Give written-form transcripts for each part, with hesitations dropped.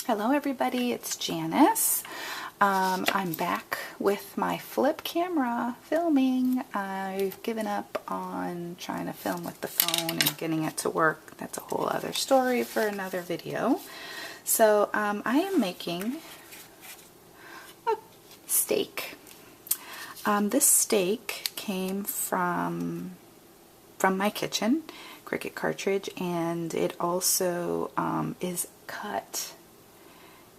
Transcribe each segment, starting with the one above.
Hello everybody, it's Janice. I'm back with my flip camera filming. I've given up on trying to film with the phone and getting it to work. That's a whole other story for another video. So I am making a steak. This steak came from my kitchen, Cricut cartridge, and it also is cut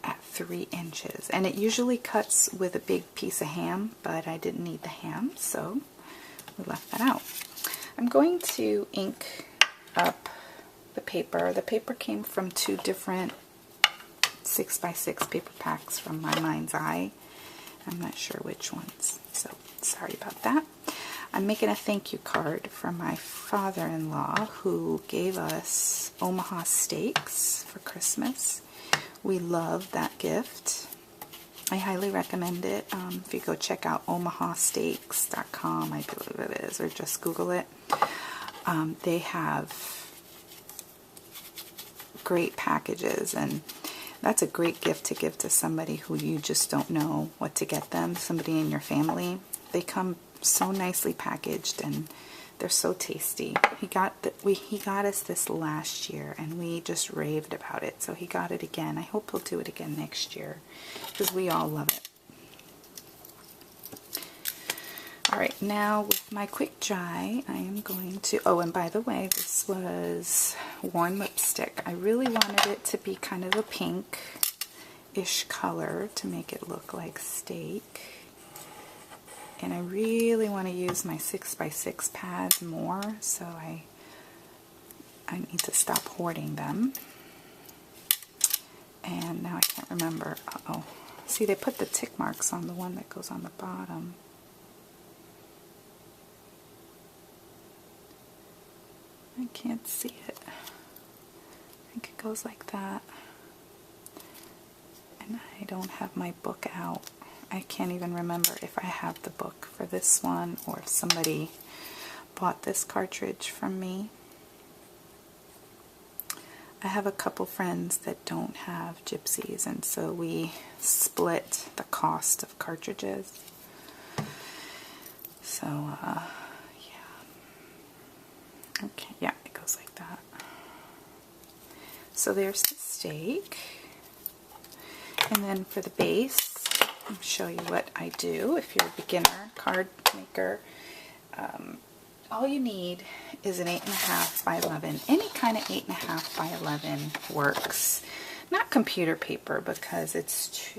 at 3 inches, and it usually cuts with a big piece of ham, but I didn't need the ham, so we left that out. I'm going to ink up the paper. The paper came from 2 different 6x6 paper packs from my Mind's Eye. I'm not sure which ones, so sorry about that. I'm making a thank you card for my father-in-law who gave us Omaha steaks for Christmas. We love that gift. I highly recommend it. If you go check out omahasteaks.com, I believe it is, or just Google it. They have great packages, and that's a great gift to give to somebody who you just don't know what to get them, somebody in your family. They come so nicely packaged and they're so tasty. He got us this last year and we just raved about it, so he got it again. I hope he'll do it again next year because we all love it. Alright, now with my quick dry, I am going to, oh, and by the way, this was Worn Lipstick. I really wanted it to be kind of a pink-ish color to make it look like steak. And I really want to use my 6x6 pads more, so I need to stop hoarding them. And now I can't remember. Uh-oh. See, they put the tick marks on the one that goes on the bottom. I can't see it. I think it goes like that. And I don't have my book out. I can't even remember if I have the book for this one or if somebody bought this cartridge from me. I have a couple friends that don't have gypsies, and so we split the cost of cartridges. So, yeah. Okay, yeah, it goes like that. So there's the steak. And then for the base, I'll show you what I do. If you're a beginner card maker, all you need is an 8.5 by 11. Any kind of 8.5 by 11 works. Not computer paper because it's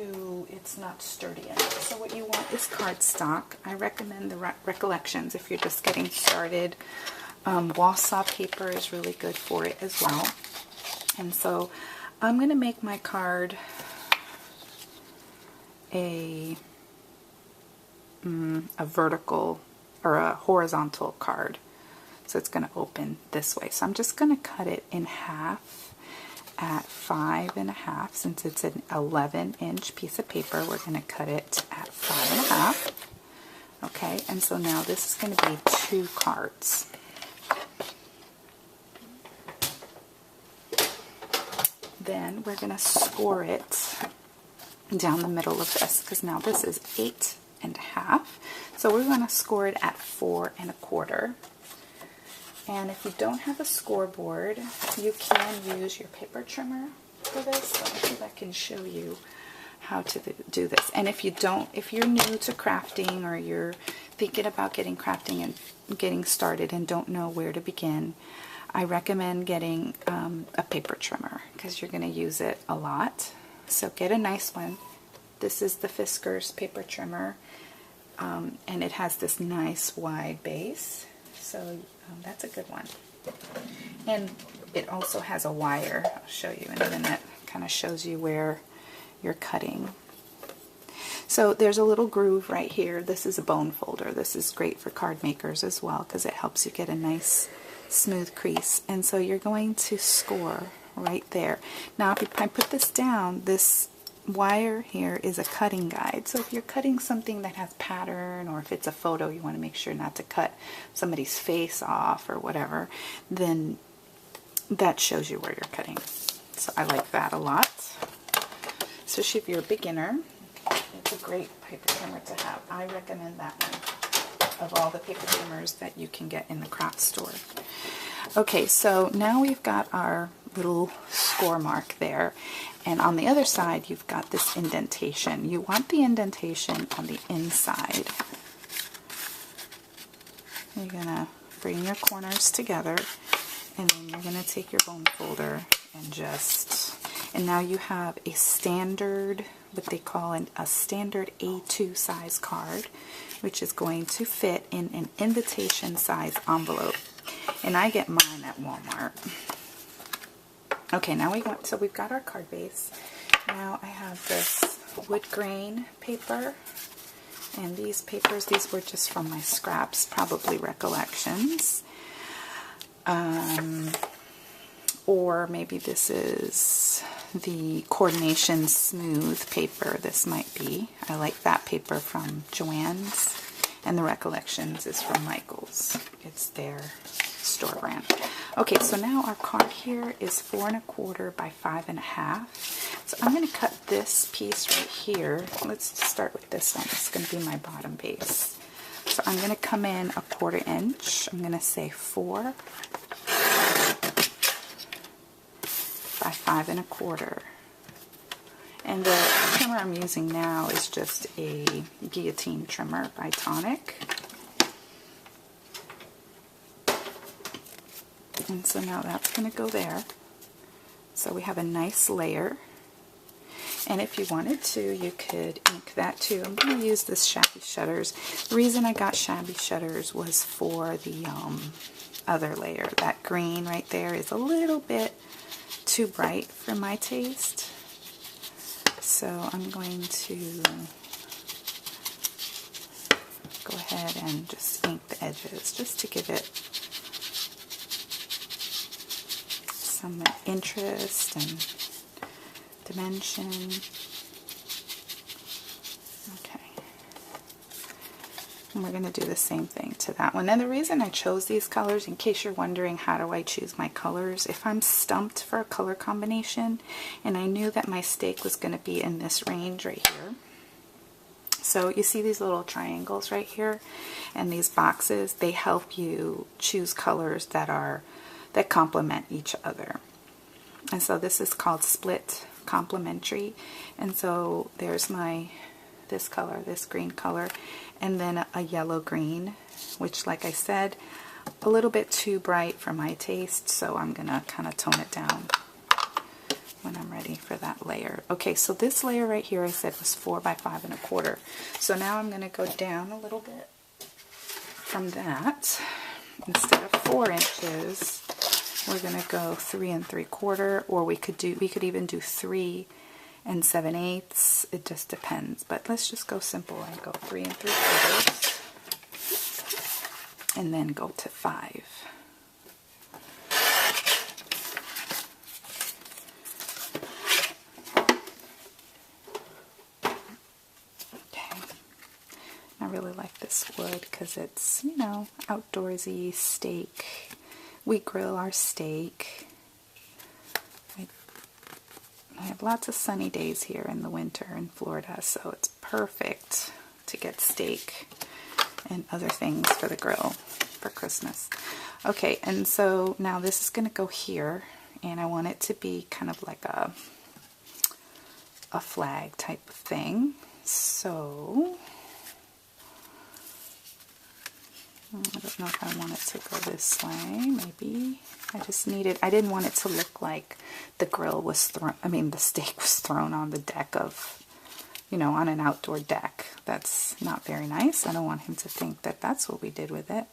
not sturdy enough. So what you want is cardstock. I recommend the Recollections if you're just getting started. Wausau paper is really good for it as well. And so I'm going to make my card a vertical or a horizontal card, so it's going to open this way. So I'm just going to cut it in half at 5.5. Since it's an 11-inch piece of paper, we're going to cut it at 5.5. Okay, and so now this is going to be 2 cards. Then we're going to score it down the middle of this, because now this is 8.5, so we're going to score it at 4.25. And if you don't have a scoreboard, you can use your paper trimmer for this. So I think I can show you how to do this. And if you're new to crafting, or you're thinking about getting crafting and getting started and don't know where to begin, I recommend getting a paper trimmer because you're going to use it a lot. So get a nice one. This is the Fiskars paper trimmer, and it has this nice wide base, so that's a good one. And it also has a wire. I'll show you in a minute. Kind of shows you where you're cutting. So there's a little groove right here. This is a bone folder. This is great for card makers as well because it helps you get a nice smooth crease. And so you're going to score right there. Now if I put this down, this wire here is a cutting guide. So if you're cutting something that has pattern, or if it's a photo, you want to make sure not to cut somebody's face off or whatever, then that shows you where you're cutting. So I like that a lot. especially if you're a beginner. It's a great paper trimmer to have. I recommend that one of all the paper trimmers that you can get in the craft store. Okay, so now we've got our little score mark there, and on the other side you've got this indentation. You want the indentation on the inside. You're gonna bring your corners together, and then you're gonna take your bone folder and now you have a standard, what they call a standard A2 size card, which is going to fit in an invitation size envelope. And I get mine at Walmart. Okay, now we've got our card base. Now I have this wood grain paper. And these papers, these were just from my scraps, probably recollections. Or maybe this is the Coordination Smooth paper. This might be. I like that paper from Joann's. And the Recollections is from Michael's. It's their store brand. Okay, so now our card here is 4 1/4 by 5 1/2. So I'm going to cut this piece right here. Let's start with this one. It's going to be my bottom base. So I'm going to come in 1/4 inch. I'm going to say 4 by 5 1/4. And the trimmer I'm using now is just a guillotine trimmer by Tonic. And so now that's going to go there. So we have a nice layer. And if you wanted to, you could ink that too. I'm going to use this Shabby Shutters. The reason I got Shabby Shutters was for the other layer. That green right there is a little bit too bright for my taste. So I'm going to go ahead and just ink the edges just to give it some interest and dimension. Okay. And we're going to do the same thing to that one. And the reason I chose these colors, in case you're wondering how do I choose my colors, if I'm stumped for a color combination and I knew that my stake was going to be in this range right here. So you see these little triangles right here and these boxes, they help you choose colors that complement each other. And so this is called split complementary. And so there's this color, this green color, and then a yellow green, which, like I said, a little bit too bright for my taste, so I'm gonna kind of tone it down when I'm ready for that layer. Okay, so this layer right here I said was 4 by 5 1/4. So now I'm gonna go down a little bit from that. Instead of 4 inches, we're gonna go 3 3/4, or we could even do 3 7/8. It just depends, but let's just go simple and go 3 3/4, and then go to 5. Okay, I really like this wood because it's, you know, outdoorsy steak. We grill our steak. I have lots of sunny days here in the winter in Florida, so it's perfect to get steak and other things for the grill for Christmas. Okay, and so now this is going to go here, and I want it to be kind of like a flag type of thing. So I don't know if I want it to go this way. Maybe I didn't want it to look like the grill was the steak was thrown on the deck of, you know, on an outdoor deck. That's not very nice. I don't want him to think that that's what we did with it.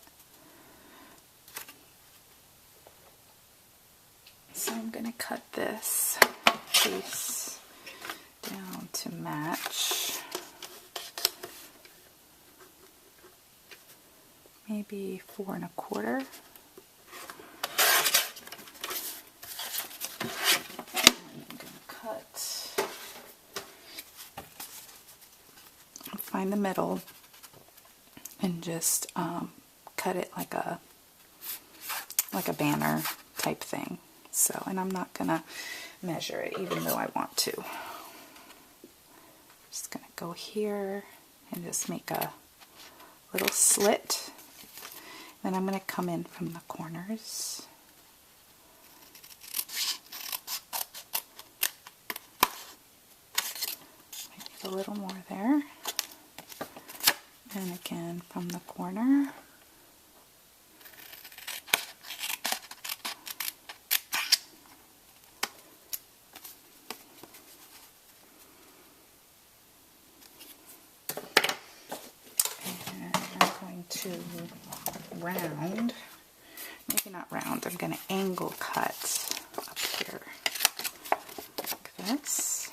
So I'm going to cut this piece down to match. Maybe 4 1/4. Find the middle and just cut it like a banner type thing. So, and I'm not gonna measure it even though I want to. Just going to go here and just make a little slit. Then I'm going to come in from the corners. Maybe a little more there. And again from the corner. To round, maybe not round, I'm going to angle cut up here like this.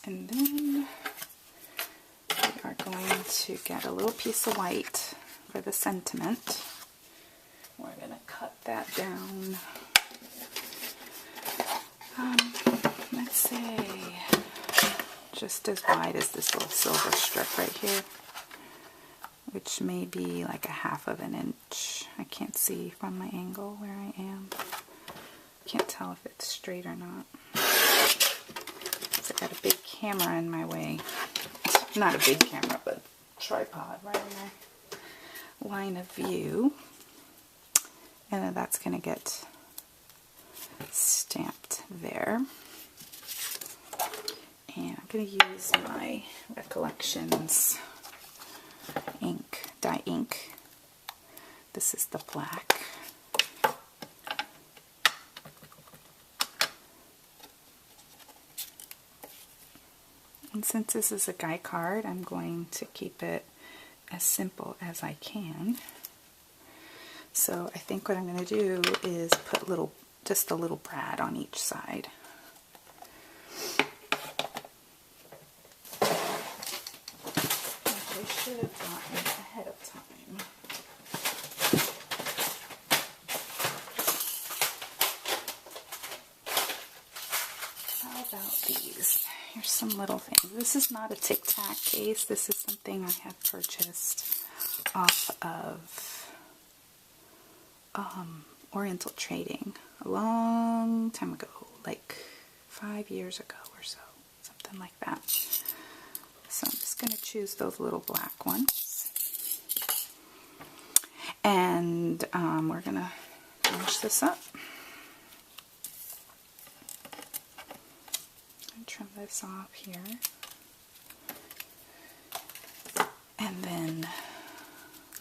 And then we are going to get a little piece of white for the sentiment. We're going to cut that down, let's say, just as wide as this little silver strip right here, which may be like 1/2 of an inch. I can't see from my angle where I am. Can't tell if it's straight or not. So I got a big camera in my way. Not a big camera, but tripod right in my line of view. And then that's going to get stamped there. And I'm going to use my Recollections ink, dye ink. This is the black. And since this is a guy card, I'm going to keep it as simple as I can. So I think what I'm going to do is put just a little brad on each side. I should have gotten ahead of time. How about these? Here's some little things. This is not a Tic Tac case. This is something I had purchased off of Oriental Trading a long time ago, like 5 years ago or so, something like that. So I'm just going to choose those little black ones, and we're going to finish this up. And trim this off here, and then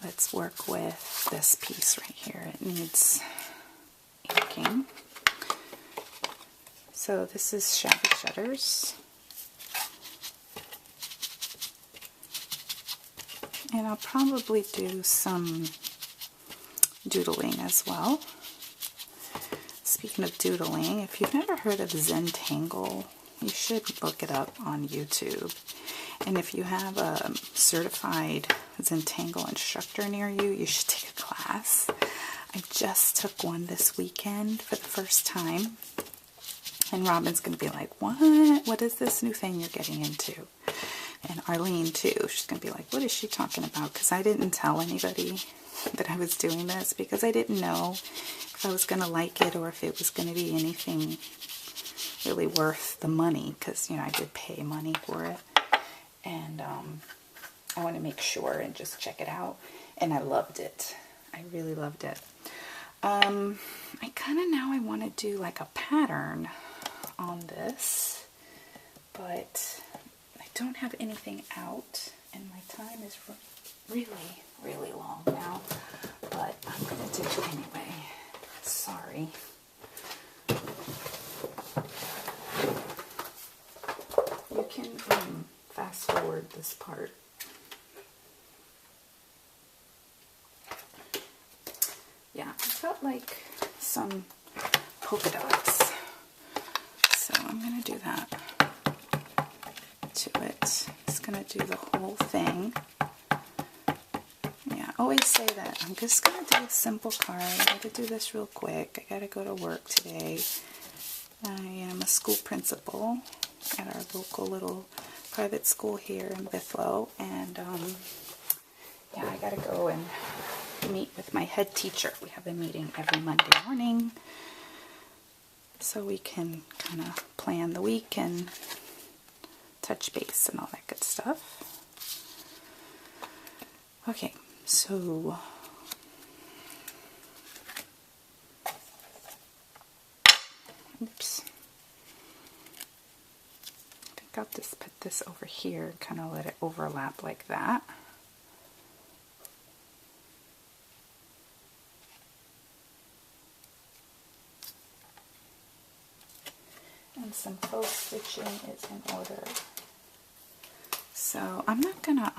let's work with this piece right here. It needs inking. So this is Shabby Shutters. And I'll probably do some doodling as well. Speaking of doodling, if you've never heard of Zentangle, you should look it up on YouTube. And if you have a certified Zentangle instructor near you, you should take a class. I just took one this weekend for the first time. And Robin's going to be like, what? What is this new thing you're getting into? And Arlene, too. She's going to be like, what is she talking about? Because I didn't tell anybody that I was doing this because I didn't know if I was going to like it or if it was going to be anything really worth the money. Because, you know, I did pay money for it. And I want to make sure and just check it out. And I loved it. I really loved it. I kind of now I want to do like a pattern on this, but I don't have anything out, and my time is really, really long now, but I'm going to do it anyway. Sorry. You can fast forward this part. Yeah, I've got like some polka dots, so I'm going to do that to it. Just going to do the whole thing. Yeah, I always say that I'm just going to do a simple card. I got to do this real quick. I got to go to work today. I am a school principal at our local little private school here in Bithlo, and yeah, I gotta go and meet with my head teacher. We have a meeting every Monday morning so we can kind of plan the week and touch base and all that good stuff. Okay, so oops. I think I'll just put this over here and kind of let it overlap like that. And some faux stitching is in order. So I'm not gonna